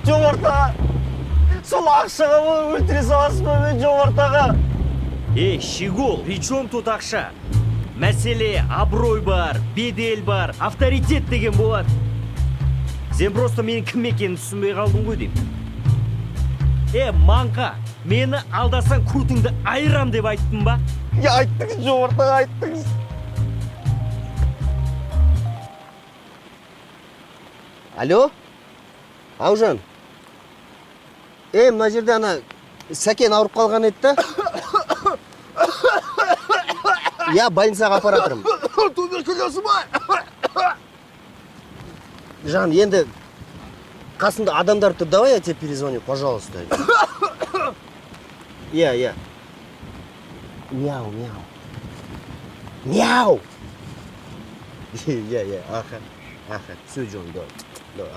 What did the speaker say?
жомарт аға. Сол ақшаға өлтіре саласыз ба мен Жомарт аға? Щегол, при чем тут ақша? Мәселе абырой бар, бедел бар, авторитет деген болады. Сен просто менің кім екенін түсінбей қалдың ғой деймін. Маңқа, мені алдасаң көтіңді айырам деп айттың ба? Айттыңыз, Жомарт аға, айттыңыз. Алло? Аужан? Мына жерде ана Сәкен ауырып қалған еді да? Я больницаға апарып жатырмын. Туберкулезі ма? Жан, енді қасымда адамдар тұр, давай я тебе перезвоню, пожалуйста. Я. Мяу. Я. Аха. Все, Джон, давай.